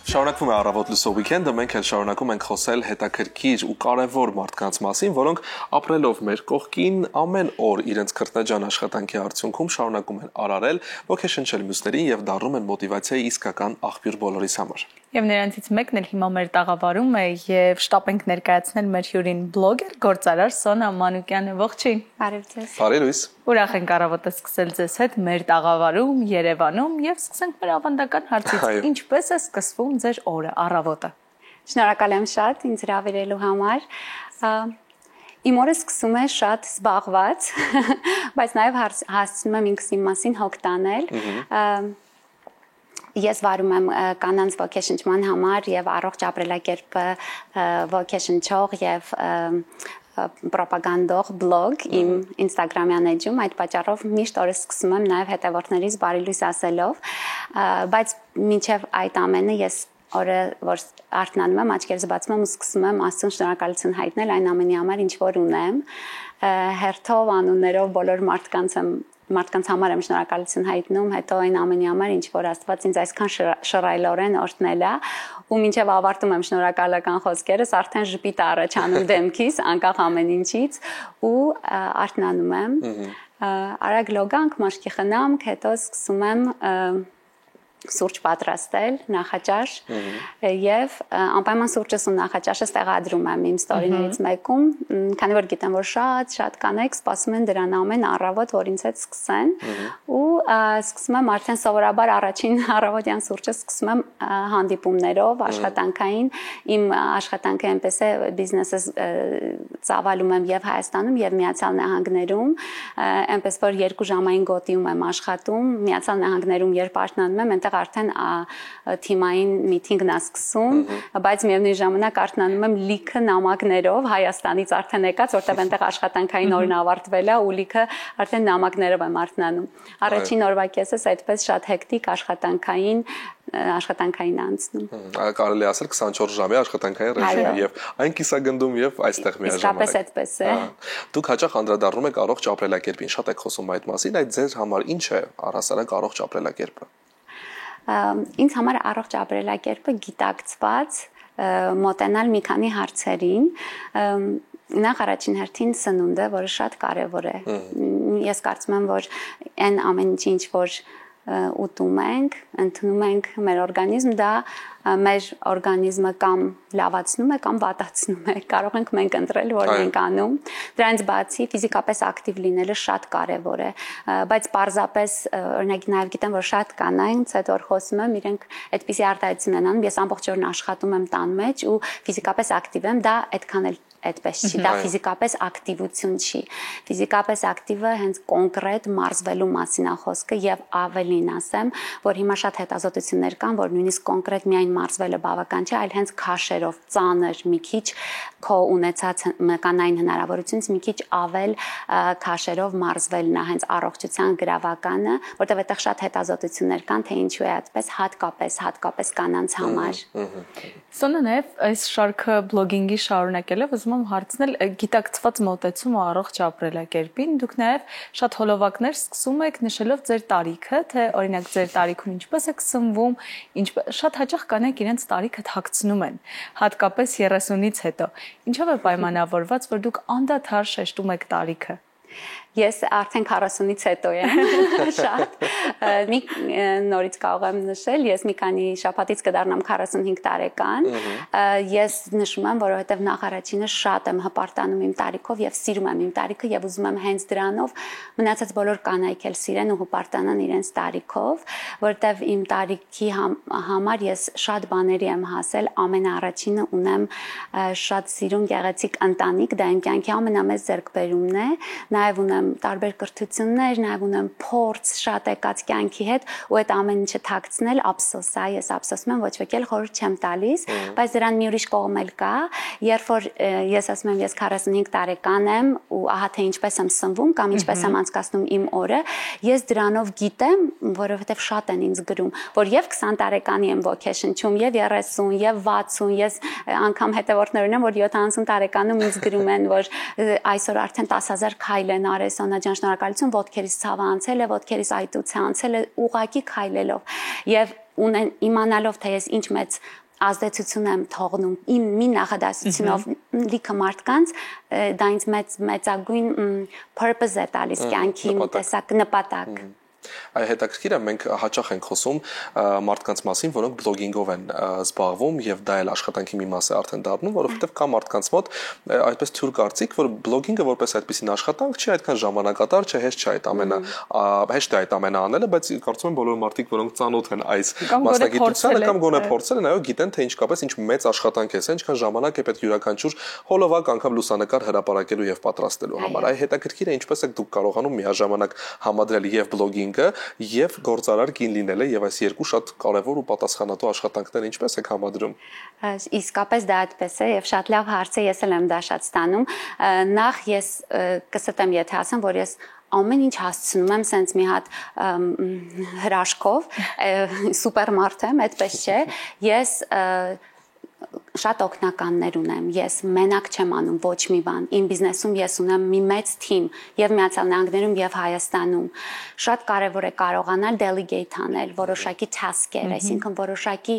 Շարունակվում է առավոտ լսող վիքենդը, մենք էլ շարունակում ենք խոսել հետաքրքիր ու կարևոր մարդկանց մասին, որոնք ապրելով մեր կողքին ամեն օր իրենց քրտնաջան աշխատանքի արդյունքում շարունակում են արարել, ոգեշնչել մյուսներին եւ դառնում են մոտիվացիայի իսկական աղբյուր բոլորիս համար։ Եվ նրանցից մեկն էլ հիմա մեր տաղավարում է եւ շտապ ենք ներկայացնել մեր հյուրին բլոգեր, գործարար Սոնա Մանուկյանը, ողջույն։ Բարև ձեզ։ Բարի լույս։ Ուրախ ենք առավոտը սկսել ձեզ հետ մեր տաղավարում, Երևանում եւ սկսենք մեր ավանդական հարցից։ Ինչպես է սկսվում ձեր օրը, առավոտը։ Շնորհակալ եմ շատ ինձ հրավիրելու համար։ Իմ օրը սկսում է շատ զբաղված, բայց նաեւ հասցնում եմ ինքս իմ մասին հոգ տանել։ Ես վարում եմ կանանց ոգեշնչման համար եւ առողջ ապրելակերպը ոգեշնչող եւ պրոպագանդող բլոգ իմ Instagram-յան էջում, այդ պատճառով միշտ օրը սկսում եմ նաեւ հետևորդներից բարի լույս ասելով, բայց մինչեւ այդ ամենը ես օրը որ արթնանում եմ, աչքերս բացում եմ ու սկսում եմ Աստծուն շնորհակալություն հայտնել այն ամենի համար, ինչ որ ունեմ, հերթով անուններով բոլոր մարդկանց համար եմ շնորհակալություն հայտնում, հետո այն ամենի համար, ինչ որ Աստված ինձ այսքան շռայլորեն օրհնել է, ու մինչև ավարտում եմ շնորհակալական խոսքերս, արդեն ժպիտ առաջանում դեմքիս, անկախ ամեն ինչից, ու արթնանում եմ, արագ լոգանք, մաշկի խնամք, հետո սկսում եմ սուրճ պատրաստել, նախաճաշ եւ անպայման սուրճս ու նախաճաշս տեղադրում եմ իմ ստորիներից մեկում, քանի որ գիտեմ, որ շատ կանայք սպասում են դրան ամեն առավոտ, որ ինձ հետ սկսեն ու սկսում եմ արդեն սովորաբար առաջին առավոտյան սուրճը սկսում եմ հանդիպումներով, աշխատանքային, իմ աշխատանքը այնպես է, բիզնեսս ծավալում եմ եւ Հայաստանում եւ Միացյալ Նահանգներում, այնպես որ 2 ժամային գոտիում եմ աշխատում, Միացյալ Նահանգներում երբ արթնանում եմ, արդեն թիմային միտինգն է սկսում, բայց միևնույն ժամանակ արթնանում եմ լիքը նամակներով Հայաստանից արդեն եկած, որտեղ այնտեղ աշխատանքային օրն ավարտվել է ու լիքը արդեն նամակներով եմ արթնանում։ Առաջին օրվա կեսս այդպես շատ հեկտիկ աշխատանքային անցնում։ Կարելի է ասել 24 ժամի աշխատանքային ռեժիմ եւ այն կիսագնդում եւ այստեղ միաժամանակ։ Իսկապես այդպես է։ Դուք հաճախ անդրադառնում եք առողջ ապրելակերպին, շատ եք խոսում այդ մասին, այդ ձեր համար ինչ է առհասարակ առողջ ապրելակերպը։ Ինձ համար առողջ ապրելակերպը գիտակցված մոտենալ մի քանի հարցերին, նախ առաջին հերթին սնունդը, որը շատ կարևոր է։ Ես կարծում եմ, որ այն ամեն ինչ որ ուտում ենք, ընդունում ենք մեր օրգանիզմ, դա մեր օրգանիզմը կամ լավացնում է կամ վատացնում է, կարող ենք մենք ընտրել, որ ենք անում։ Դրանից բացի ֆիզիկապես ակտիվ լինելը շատ կարևոր է, բայց պարզապես օրինակ նաև գիտեմ, որ շատ կանայք այդ որ խոսում եմ, իրենք այդպիսի արտահայտություն են անում, ես ամբողջ օրն աշխատում եմ տան մեջ ու ֆիզիկապես ակտիվ եմ, դա այդքան էլ այդպես չի, դա ֆիզիկապես ակտիվություն չի։ Ֆիզիկապես ակտիվը հենց կոնկրետ մարզվելու մասին է խոսքը եւ ավելին ասեմ, որ հիմա շատ հետազոտություններ կան, որ նույնիսկ կոնկրետ միայն մարզվելը բավական չէ, այլ հենց քաշերով, ծանր, մի քիչ քո ունեցած կանային հնարավորությունից մի քիչ ավել քաշերով մարզվելն է հենց առողջության գրավականը, որտեղ այդտեղ շատ հետազոտություններ կան, թե ինչու է այդպես հատկապես կանանց համար։ Սոնա նաև այս շարքը բլոգինգի շարունակելով ուզում եմ հարցնել գիտակցված մոտեցում ու առողջ ապրելակերպին, դուք նաև շատ հոլովակներ սկսում եք նշելով ձեր տարիքը, թե օրինակ ձեր տարիքում ինչպես եք սնվում, շատ հաճախ կանայք իրենց տարիքը թաքցնում են, հատկապես 30-ից հետո։ Ինչով է պայմանավորված, որ դուք անդադար շեշտում եք տարիքը։ Ես արդեն 40-ից հետո եմ, շատ, նորից կարող եմ նշել, ես մի քանի շաբաթից կդառնամ 45 տարեկան, ես նշում եմ, որովհետև նախ առաջինը շատ եմ հպարտանում իմ տարիքով և սիրում եմ իմ տարիքը և ուզում եմ հենց դրանով մնացած բոլոր կանայք էլ սիրեն ու հպարտանան իրենց տարիքով, որովհետև իմ տարիքի համար ես շատ բաների եմ հասել, ամենաառաջինը ունեմ շատ սիրուն գեղեցիկ ընտանիք, դա իմ կյանքի ամենամեծ ձեռքբերումն է, նաև ունեմ տարբեր կրթություններ, նաև ունեմ փորձ շատ եկած կյանքի հետ ու այդ ամեն ինչը թաքցնել ափսոս է, ես ափսոսում եմ, ոչ ոք էլ խորհուրդ չեմ տալիս, բայց դրան մի ուրիշ կողմ էլ կա, երբ որ ես ասում եմ ես 45 տարեկան եմ ու ահա թե ինչպես եմ սնվում կամ ինչպես եմ անցկացնում իմ օրը, ես դրանով գիտեմ, որովհետև շատ են ինձ գրում, որ եւ 20 տարեկանի եմ ոգեշնչում, եւ 30, եւ 60, ես անգամ հետևորդներ ունեմ, որ 70 տարեկանում ինձ գրում են, որ այսօր արդեն 10,000 քայլ են արել, Սոնա ջան, շնորհակալություն, ոտքերից ցավը անցել է, ոտքերից այտուցը անցել է, ուղակի քայլելով։ Եվ իմանալով թե ես ինչ մեծ ազդեցություն եմ թողնում իմ մի նախադասությունով լիքը մարդկանց դա ինձ մեծագույն purpose է տալիս կյանքի տեսակ նպատակ Այ հետաքրքիր է մենք հաճախ ենք խոսում մարդկանց մասին, որոնք բլոգինգով են զբաղվում եւ դա էլ աշխատանքի մի մաս է արդեն դառնում, որովհետեւ կա մարդկանց մոտ այդպես թյուր կարծիք, որ բլոգինգը որպես այդպեսին աշխատանք չի այդքան ժամանակատար, չէ, հեշտ չէ այդ ամենը, հեշտ է այդ ամենը անելը, բայց կարծում եմ բոլոր մարդիկ, որոնք ծանոթ են այս մասնագիտությանը կամ գոնե փորձել են, այո, գիտեն թե ինչկապես ինչ մեծ աշխատանք է, ինչքան ժամանակ է պետք յուրաքանչյուր հոլովակ անգամ լուսանկար հրապարակելու եւ պատրաստելու համար։ Այ հետաքրքիր է ինչպես եք դուք կարողանում միաժամանակ համադրել եւ բլոգինգը եւ գործարար կին լինելը եւ այս երկու շատ կարեւոր ու պատասխանատու աշխատանքները ինչպես եք համադրում։ Իսկապես դա այդպես է եւ շատ լավ հարց է, ես էլ եմ դա շատ ստանում։ Նախ ես կստեմ եթե ասեմ, որ ես ամեն ինչ հասցնում եմ սենց մի հատ հրաշքով, սուպերմարդ եմ, այդպես չէ։ Ես շատ օգնականներ ունեմ, ես մենակ չեմ անում ոչ մի բան, իմ բիզնեսում ես ունեմ մի մեծ թիմ եւ Միացյալ Նահանգներում եւ Հայաստանում, շատ կարեւոր է կարողանալ delegate անել որոշակի task-եր, այսինքն որոշակի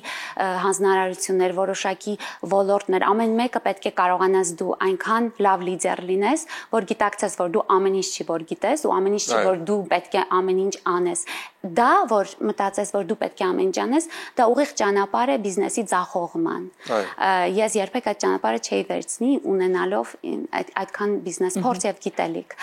հանձնարարություններ, որոշակի ոլորտներ, ամեն մեկը պետք է կարողանաս դու այնքան լավ լիդեր լինես, որ գիտակցես, որ դու ամեն ինչ չի որ գիտես ու ամեն ինչ չի որ դու պետք է ամեն ինչ անես, դա որ մտածես, որ դու պետք է ամեն ինչ անես, դա ուղիղ ճանապարհ է բիզնեսի ձախողման։ Ես երբեք այդ ճանապարհը չէի վերցնի ունենալով այդքան բիզնես փորձ եւ գիտելիք։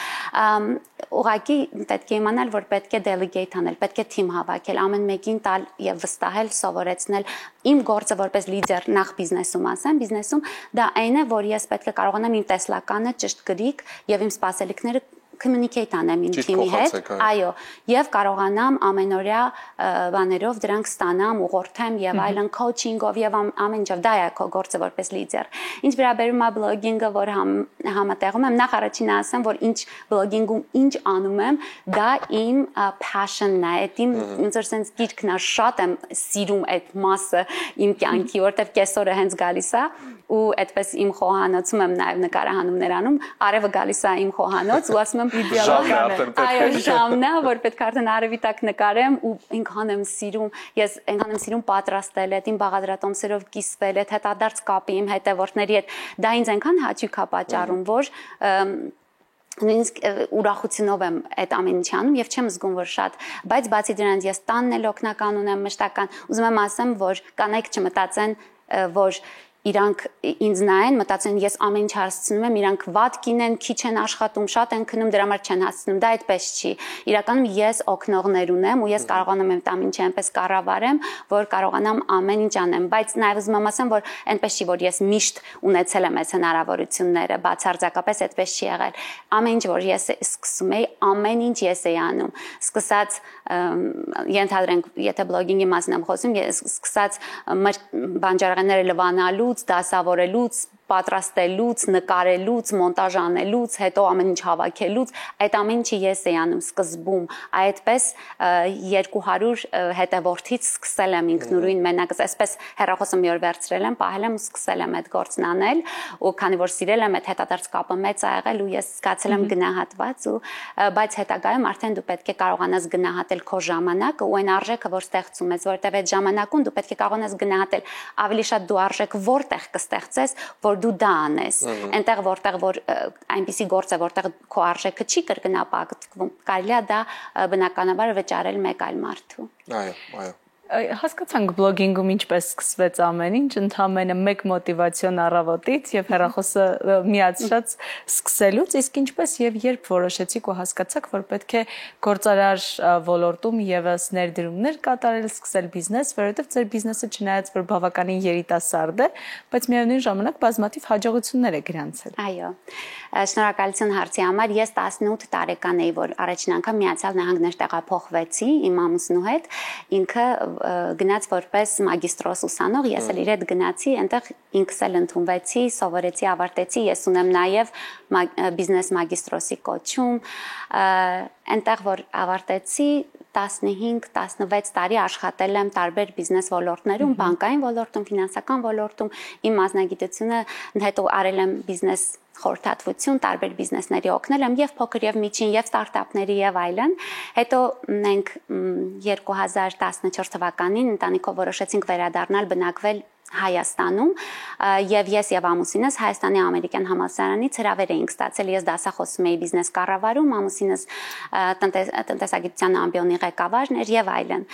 Ուղղակի պետք է իմանալ, որ պետք է delegate անել, պետք է թիմ հավաքել, ամեն մեկին տալ եւ վստահել, սովորեցնել իմ գործը որպես լիդեր նախ բիզնեսում ասեմ, բիզնեսում դա այն է, որ ես պետք է կարողանամ իմ տեսլականը ճիշտ գրիկ եւ իմ սպասելիքները communicate անեմ իմ թիմի հետ, այո, եւ կարողանամ ամենօրյա բաներով դրանք ստանամ, ուղղորդեմ եւ այլն coaching-ով եւ ամեն ինչով դա է քո գործը որպես լիդեր։ Ինչ վերաբերում է բլոգինգը, որ համատեղում եմ, նախ առաջին ասեմ, որ ինչ բլոգինգում ինչ անում եմ, դա իմ passion-ն է, իմ ոնց որ sense գիրքն է, շատ եմ սիրում այդ մասը իմ կյանքի, որտեվ կեսօրը հենց գալիս է ու այդպես իմ խոհանոցում եմ նաև նկարահանումներ անում, արևը գալիս է իմ խոհանոց ու ասում եմ այո, ժամն է, որ պետք է արդեն արևի տակ նկարեմ ու ինքան եմ սիրում, ես այնքան եմ սիրում պատրաստել, այդ իմ բաղադրատոմսերով կիսվել, այդ հետադարձ կապի իմ հետևորդների հետ, դա ինձ այնքան հաճույք է պատճառում, որ նույնիսկ ուրախությունով եմ այդ ամեն ինչը անում եւ չեմ զգում որ շատ, բայց բացի դրանից ես տանն էլ օգնական ունեմ մշտական, ուզում եմ ասեմ, որ կանայք չմտածեն, որ իրանք ինձ նայեն, մտածեն ես ամեն ինչ հասցնում եմ, իրանք վատ կինեն, քիչ են աշխատում, շատ են քնում, դրա համար չեն հասցնում, դա այդպես չի։ Իրականում ես օգնողներ ունեմ ու ես կարողանում եմ տամ ինչը այնպես կառավարեմ, որ կարողանամ ամեն ինչ անեմ, բայց նաև ուզում եմ ասեմ, որ այնպես չի, որ ես միշտ ունեցել եմ այս հնարավորությունները, բացարձակապես այդպես չի եղել։ Ամեն ինչ, որ ես սկսում էի, ամեն ինչ ես էի անում։ Սկսած ենթադրենք, եթե բլոգինգի մասին եմ խոսում, ես սկսած բանջարեղենները լվանալուց, դասավորելուց, պատրաստելուց, նկարելուց, մոնտաժ անելուց, հետո ամեն ինչ հավաքելուց, այդ ամեն ինչը ես էի անում սկզբում, այդպես 200 հետևորդից սկսել եմ ինքնուրույն մենակ, այսպես հեռախոսը մի օր վերցրել եմ, պահել եմ ու սկսել եմ այդ գործն անել, ու քանի որ սիրել եմ այդ հետադարձ կապը մեծ ա եղել ու ես զգացել եմ գնահատված ու բայց հետագայում արդեն դու պետք է կարողանաս գնահատել քո ժամանակը ու այն արժեքը, որ ստեղծում ես, որտեղ այդ ժամանակում դու պետք է կարողանաս գնահատել ավելի շատ դու արժեք որտեղ կստեղծես, որ դու դա անես, այնտեղ որտեղ որ այնպիսի գործ է, որտեղ քո արժեքը չի կրկնապատկվում, կարելի է դա բնականաբար վճարել մեկ այլ մարդու։ Այո։ Հասկացանք բլոգինգում ինչպես սկսվեց ամեն ինչ, ընդհանրապես մեկ մոտիվացիոն առավոտից եւ հեռախոսը միացած սկսելուց, իսկ ինչպես եւ երբ որոշեցիք ու հասկացաք, որ պետք է գործարար ոլորտում եւս ներդրումներ կատարել, սկսել բիզնես, որովհետեւ ձեր բիզնեսը չնայած որ բավականին երիտասարդ է, բայց միևնույն ժամանակ բազմաթիվ հաջողություններ է գրանցել։ Այո։ Շնորհակալություն հարցի համար։ Ես 18 տարեկան էի, որ առաջին անգամ Միացյալ Նահանգներ տեղափոխվեցի իմ ամուսնու հետ, ինքը գնաց որպես մագիստրոս ուսանող, ես էլ իր հետ գնացի, այնտեղ ինքս էլ ընդունվեցի, սովորեցի, ավարտեցի, ես ունեմ նաև բիզնես մագիստրոսի կոչում, այնտեղ որ ավարտեցի 15-16 տարի աշխատել եմ տարբեր բիզնես ոլորտներում, բանկային ոլորտում, ֆինանսական ոլորտում, իմ մասնագիտությունը հետո արել եմ բիզնես խորհրդատվություն, տարբեր բիզնեսների օգնել եմ եւ փոքր եւ միջին եւ ստարտափների եւ այլն։ Հետո մենք 2014 թվականին ընտանիքով որոշեցինք վերադառնալ բնակվել Հայաստանում եւ ես եւ ամուսինս Հայաստանի ամերիկյան համալսարանից հրավեր էինք ստացել, ես դասախոսում էի բիզնես կառավարում, ամուսինս տնտեսագիտության ամբիոնի ղեկավարն էր եւ այլն։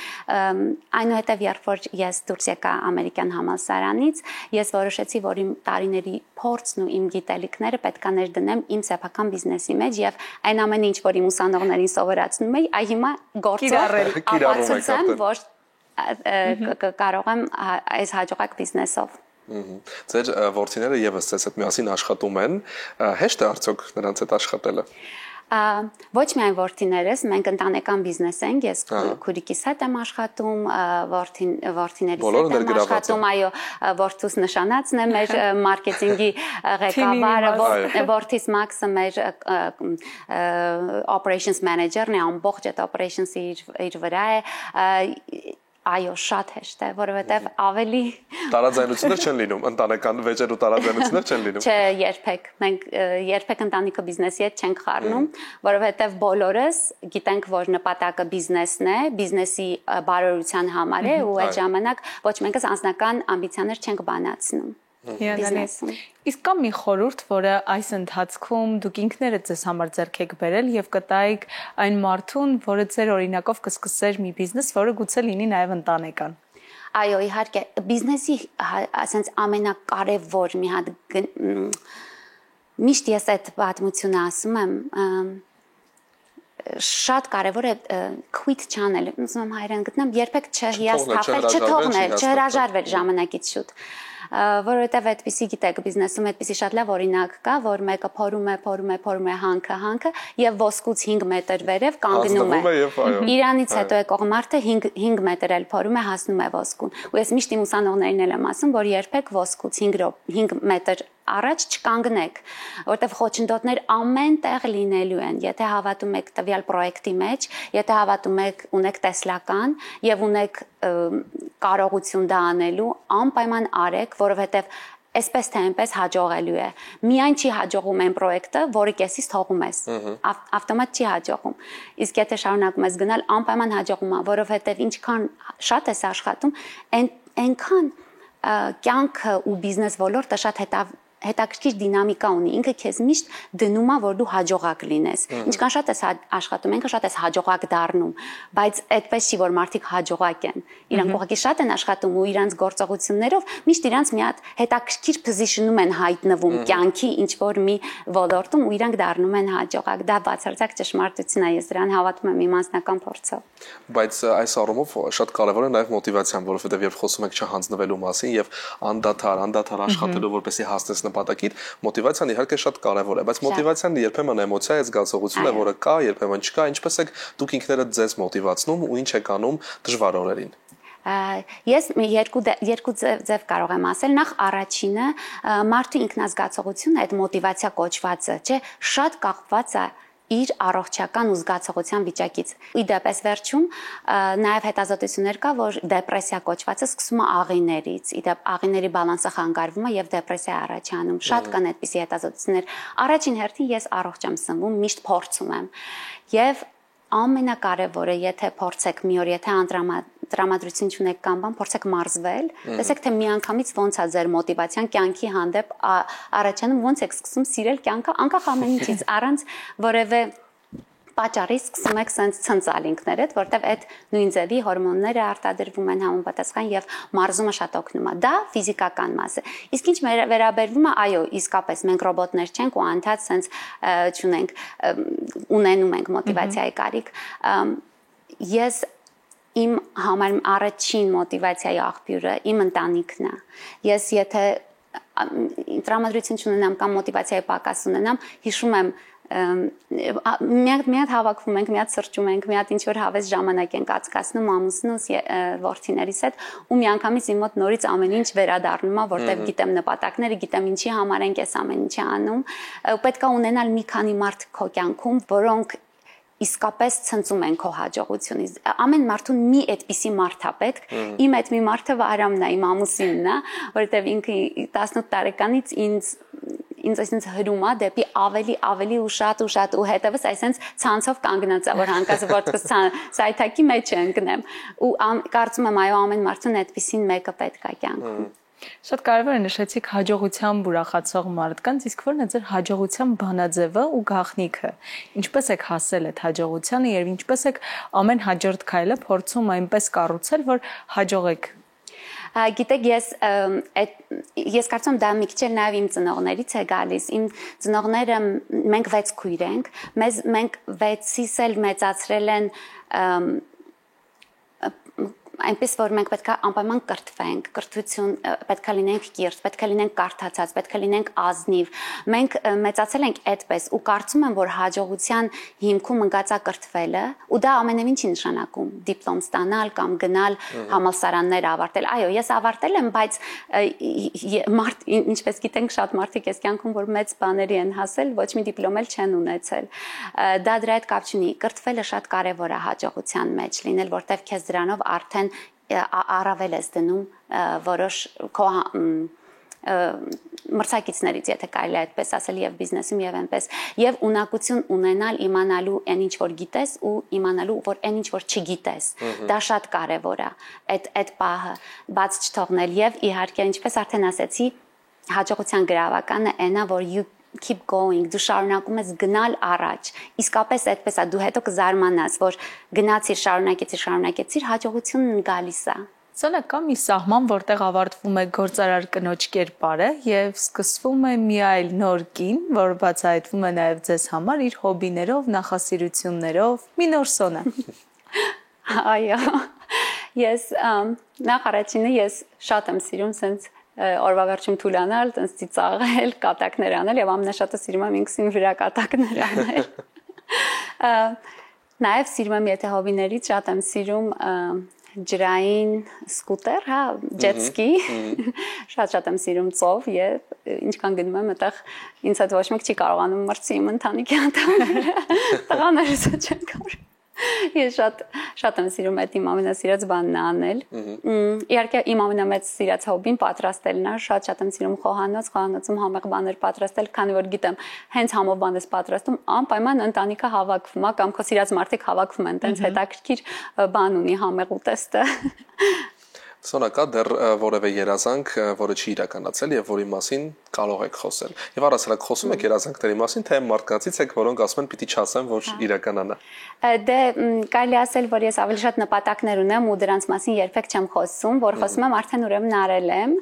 Այնուհետեւ երբ որ ես դուրս եկա ամերիկյան համալսարանից, ես որոշեցի, որ իմ տարիների փորձն ու իմ գիտելիքները պետքա ներդնեմ իմ սեփական բիզնեսի մեջ եւ այն ամենը ինչ որ իմ ուսանողներին սովորացնում էի, այ հիմա գործով ապացուցեմ, որ կարող եմ այս հաջողակ բիզնեսով։ Ձեր որդիները եւս ձեզ հետ միասին աշխատում են, հեշտ է արդյոք նրանց հետ աշխատելը։ Ոչ միայն որդիներս, մենք ընտանեկան բիզնես ենք, ես քուրիկիս հետ եմ աշխատում, որդիներիս հետ եմ աշխատում, այո, որդուս նշանածն է մեր մարքեթինգի ղեկավարը, որդիս Մաքսը մեր operations manager-ն է, ամբողջ այդ operations-ը իր վրա է։ Այո, շատ հեշտ է, որովհետև ավելի տարաձայնություններ չեն լինում, ընտանեկան վեճեր ու տարաձայնություններ չեն լինում։ Չէ, երբեք, մենք երբեք ընտանիքը բիզնեսի հետ չենք խառնում, որովհետև բոլորս գիտենք, որ նպատակը բիզնեսն է, բիզնեսի բարօրության համար է ու այդ ժամանակ ոչ մեկս անձնական ամբիցիաներ չենք բանացնում։ Իսկ կա մի խորհուրդ, որը այս ընթացքում դուք ինքներդ ձեզ համար ձեռք եք բերել եւ կտայիք այն մարդուն, որը ձեր օրինակով կսկսեր մի բիզնես, որը գուցե լինի նաեւ ընտանեկան։ Այո, իհարկե, բիզնեսի ասենց ամենակարևոր մի հատ միշտ ես այդ պատմությունը ասում եմ, շատ կարևոր է quit չանել, ուզում եմ հայերեն գտնեմ, երբեք չհիասթափել, չթողնել, չհրաժարվել ժամանակից շուտ։ Որովհետև այդպիսի գիտեք բիզնեսում այդպիսի շատ լավ օրինակ կա, որ մեկը փորում է հանքը եւ ոսկուց 5 մետր վերև կանգնում է։ Իրանից հետո եկող մարդը 5 մետր էլ փորում է, հասնում է ոսկուն։ Ու ես միշտ իմ ուսանողներին էլ եմ ասում, որ երբեք ոսկուց 5 մետր առաջ չկանգնեք, որտեղ խոչընդոտներ ամեն տեղ լինելու են։ Եթե հավատում եք տվյալ պրոյեկտի մեջ, եթե հավատում եք, ունեք տեսլական եւ ունեք կարողություն դա անելու, անպայման արեք, որովհետեւ այսպես թե այնպես հաջողելու է։ Միայն չի հաջողում այն պրոյեկտը, որը կեսից թողում ես։ Ավտոմատ չի հաջողում։ Իսկ եթե շարունակում ես գնալ, անպայման հաջողում է, որովհետեւ ինչքան շատ ես աշխատում, այնքան կյանքը ու բիզնես ոլորտը շատ հետաքրքիր դինամիկա ունի, ինքը քեզ միշտ դնում է, որ դու հաջողակ լինես։ Ինչքան շատ ես աշխատում, ինքը շատ ես հաջողակ դառնում, բայց այդպես չի, որ մարդիկ հաջողակ են։ Իրանք ուղղակի շատ են աշխատում ու իրանց գործողություններով միշտ իրանց մի հատ հետաքրքիր position-ում են հայտնվում կյանքի ինչ որ մի ոլորտում ու իրանք դառնում են հաջողակ։ Դա բացարձակ ճշմարտություն է, ես դրան հավատում եմ իմ անձնական փորձով։ Բայց այս առումով շատ կարևոր է նաև մոտիվացիան, որովհետև երբ խոսում եք չհանձնվելու մասին եւ անդադար աշխատելու, որպեսզի հասնես նպատակիդ, մոտիվացիան իհարկե շատ կարևոր է, բայց մոտիվացիան երբեմն էմոցիա է, զգացողություն է, որը կա, երբեմն չկա, ինչպես եք դուք ինքներդ ձեզ մոտիվացնում ու ինչ եք անում դժվար օրերին։ Ես երկու ձև կարող եմ ասել, նախ առաջինը մարդու ինքնազգացողությունը, այդ մոտիվացիա կոչվածը, չէ, շատ կախված է իր առողջական ու զգացողության վիճակից։ Իդեպ վերջում նաև հետազոտություններ կա, որ դեպրեսիա կոչվածը սկսում է աղիներից։ Իդեպ աղիների բալանսը խանգարվում է եւ դեպրեսիա առաջանում։ Շատ կան այդպիսի հետազոտություններ։ Առաջին հերթին ես առողջ եմ սնվում, միշտ փորձում եմ։ Եվ ամենակարևորը, եթե փորձեք մի օր, եթե տրամադրություն չունեք կամ բան, փորձեք մարզվել, տեսեք թե միանգամից ոնց է ձեր մոտիվացիան կյանքի հանդեպ առաջանում, ոնց եք սկսում սիրել կյանքը, անկախ ամեն ինչից, առանց որևէ պատճառի սկսում եք sense ցնցալ ինքներդ, որտեվ այդ նույն ձևի հորմոնները արտադրվում են համապատասխան եւ մարզումը շատ օգնում է։ Դա ֆիզիկական մասը։ Իսկ ինչ վերաբերվում է, այո, իսկապես մենք ռոբոտներ չենք ու անդադ sense չունենք, ունենում ենք մոտիվացիայի կարիք։ Ես իմ համար առաջին մոտիվացիայի աղբյուրը իմ ընտանիքն է։ Ես եթե տրամադրություն չունենամ կամ մոտիվացիայի պակաս ունենամ, հիշում եմ մի հատ հավաքվում ենք, մի հատ սրճում ենք, մի հատ ինչ-որ հավես ժամանակ ենք անցկացնում ամուսնուս որդիներիս հետ ու միանգամից իմ մոտ նորից ամեն ինչ վերադառնում է, որտեղ գիտեմ նպատակները, գիտեմ ինչի համար ենք այս ամեն ինչը անում։ Պետք է ունենալ մի քանի մարդ քո կյանքում, որոնք իսկապես ցնծում են քո հաջողությունից։ Ամեն մարդուն մի այդպիսի մարդ է պետք։ Իմ այդ մի մարդը Վարամն է, իմ ամուսինն է, որովհետև ինքը 18 տարեկանից ինձ այսպես հրում է դեպի ավելի ու շատ ու հետևս այսպես ցանցով կանգնած է որ հանկարծ որպես սայթակի մեջ ընկնեմ ու կարծում եմ այո ամեն մարդուն այդպեսին մեկը պետք է կյանքում Շատ կարևոր է նշեցիք հաջողությամբ ուրախացող մարդկանց, իսկ ո՞րն է ձեր հաջողության բանաձևը ու գաղտնիքը։ Ինչպես եք հասել այդ հաջողությանը եւ ինչպես եք ամեն հաջորդ քայլը փորձում այնպես կառուցել, որ հաջողեք։ Գիտեք, ես կարծում դա մի քիչ էլ նաև իմ ծնողներից է գալիս։ Իմ ծնողները մենք 6 քույր ենք, մենք 6-ից էլ մեծացրել են այնպես որ մենք պետք է անպայման կրթվենք, կրթություն պետք է լինենք կիրթ, պետք է լինենք կարդացած, պետք է լինենք ազնիվ։ Մենք մեծացել ենք այդպես ու կարծում եմ, որ հաջողության հիմքում ընկածա կրթվելը, ու դա ամենևին չի նշանակում դիպլոմ ստանալ կամ գնալ համալսարաններ ավարտել։ Այո, ես ավարտել եմ, բայց ինչպես գիտենք, շատ մարդիկ այս կյանքում որ մեծ բաների են հասել, ոչ մի դիպլոմ էլ չեն ունեցել։ Դա դրա հետ կապ չունի։ Կրթվելը շատ կարևոր է հաջողության մեջ լինել, որտեղ քեզ դրանով արդեն առավել ես դնում որոշ քո մրցակիցներից, եթե կարելի է այդպես ասել, եւ բիզնեսում եւ այնպես, եւ ունակություն ունենալ իմանալու այն ինչ որ գիտես ու իմանալու որ այն ինչ որ չգիտես։ Դա շատ կարեւոր է այդ պահը բաց չթողնել եւ իհարկե ինչպես արդեն ասեցի, հաջողության գրավականը այնա որ you keep going, դու շարունակում ես գնալ առաջ։ Իսկապես այդպես է, դու հետո կզարմանաս, որ գնացիր, շարունակեցիր, հաջողությունն գալիս է։ Սոնա կա մի սահման, որտեղ ավարտվում է գործարար կնոջ կերպարը եւ սկսվում է մի այլ նոր կին, որ բացահայտվում է նաեւ ձեզ համար իր հոբիներով, նախասիրություններով, մի նոր Սոնա։ Այո։ Ես նախ առաջինը ես շատ եմ սիրում սենց օրվա վերջում թուլանալ, տենց ծիծաղել, կատակներ անել եւ ամենաշատը սիրում եմ ինքսին վրա կատակներ անել։ Նաեւ սիրում եմ եթե հոբիներից շատ եմ սիրում ջրային սկուտեր, հա, jet ski։ Շատ եմ սիրում ծով եւ ինչքան գնում եմ այդտեղ ինձ հետ ոչ մեկ չի կարողանում մրցի իմ ընտանիքի անդամները։ Տղաներս չեն կարող։ Ես շատ եմ սիրում այդ իմ ամենասիրած բանն անել։ Իհարկե իմ ամենամեծ սիրած հոբին պատրաստելն է, շատ եմ սիրում խոհանոցում համեղ բաներ պատրաստել, քանի որ գիտեմ, հենց համով բան ես պատրաստում, անպայման ընտանիքը հավաքվում է կամ քո սիրած մարդիկ հավաքվում են, տենց հետաքրքիր բան ունի համեղ ուտեստը։ Սոնա կա դեռ որևէ երազանք, որը չի իրականացել եւ որի մասին կարող եք խոսել։ Եվ առասարակ խոսում եք երազանքների մասին, թե մարդկանցից եք, որոնք ասում են պիտի չասեն, որ իրականանա։ Դե կարելի ասել, որ ես ավելի շատ նպատակներ ունեմ ու դրանց մասին երբեք չեմ խոսում, որ խոսում եմ արդեն ուրեմն արել եմ։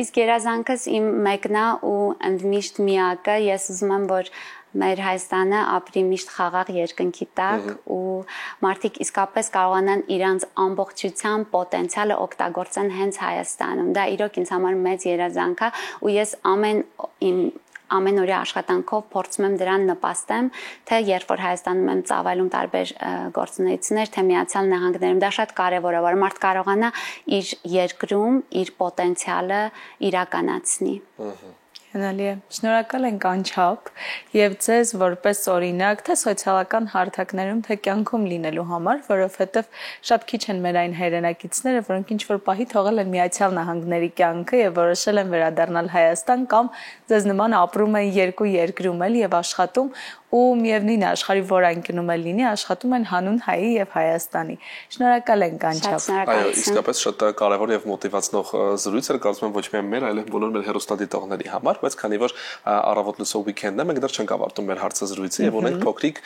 Իսկ երազանքս իմ մեկն է ու ընդմիշտ միակը, ես ուզում եմ, որ մեր Հայաստանը ապրի միշտ խաղաղ երկնքի տակ ու մարդիկ իսկապես կարողանան իրանց ամբողջության պոտենցիալը օգտագործեն հենց Հայաստանում։ Դա իրոք ինձ համար մեծ երազանք է ու ես ամեն օրյա աշխատանքով փորձում եմ դրան նպաստեմ, թե երբ որ Հայաստանում եմ ծավալում տարբեր գործունեություններ, թե Միացյալ Նահանգներում, դա շատ կարևոր է, որ մարդ կարողանա իր երկրում իր պոտենցիալը իրականացնի։ Հնալի է։ Շնորհակալ ենք անչափ եւ ձեզ որպես օրինակ թե սոցիալական հարթակներում թե կյանքում լինելու համար, որովհետեւ շատ քիչ են մեր այն հայրենակիցները, որոնք ինչ որ պահի թողել են Միացյալ Նահանգների կյանքը եւ որոշել են վերադառնալ Հայաստան կամ ձեզ նման ապրում են երկու երկրում էլ եւ աշխատում ու միևնույն է աշխարհի որ անկյունում էլ լինի, աշխատում են հանուն հայի եւ Հայաստանի։ Շնորհակալ ենք անչափ։ Այո, իսկապես շատ կարևոր եւ մոտիվացնող զրույց էր, կարծում եմ ոչ միայն մեր, այլև բոլոր մեր հեռուստադիտողների համար, բայց քանի որ առավոտ լուսով վիկենդն է, մենք դեռ չենք ավարտում մեր հարցազրույցը եւ ունենք փոքրիկ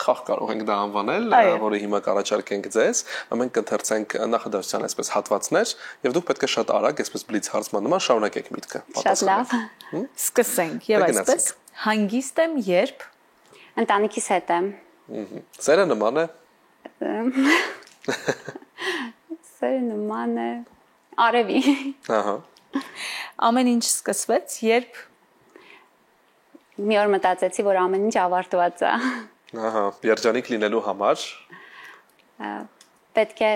խաղ կարող ենք դա անվանել, որը հիմա կառաջարկենք ձեզ։ Մենք կընթերցենք նախադասության այսպես հատվածներ եւ դուք պետք է շատ արագ այսպես բլից հարցման նման շարունակեք միտքը։ Շատ լավ։ Սկսենք եւ այսպես հանգիստ եմ երբ ընտանիքիս հետ եմ։ Սերը նման է։ Սերը նման է արևի։ Ահա։ Ամեն ինչ սկսվեց երբ մի օր մտածեցի, որ ամեն ինչ ավարտված է։ Ահա, երջանիկ լինելու համար պետք է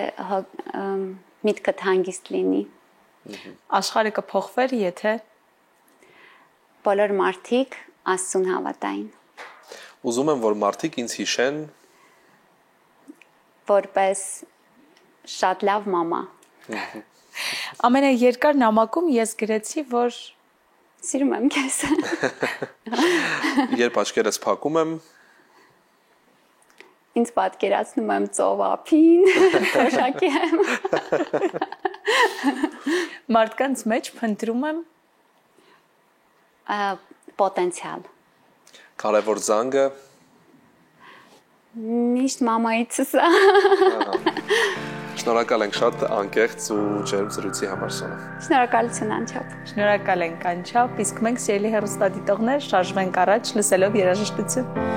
միտքդ հանգիստ լինի։ Աշխարհը կփոխվեր, եթե բոլոր մարդիկ Աստծուն հավատային։ Ուզում եմ, որ մարդիկ ինձ հիշեն որպես շատ լավ մամա։ Ամենաերկար նամակում ես գրեցի, որ Սիրում եմ քեզ։ Երբ աչքերս փակում եմ, Ինձ պատկերացնում եմ ծովափին, թոշակի եմ։ Մարդկանց մեջ փնտրում եմ Պոտենցիալ։ կարևոր զանգը, Միշտ մամայիցս է։ շնորհակալ ենք շատ անկեղծ ու ջերմ զրույցի համար Սոնա։ Շնորհակալություն անչափ։ Շնորհակալ ենք անչափ, իսկ մենք սիրելի հեռուստադիտողներ շարժվենք առաջ լսելով երաժշտություն։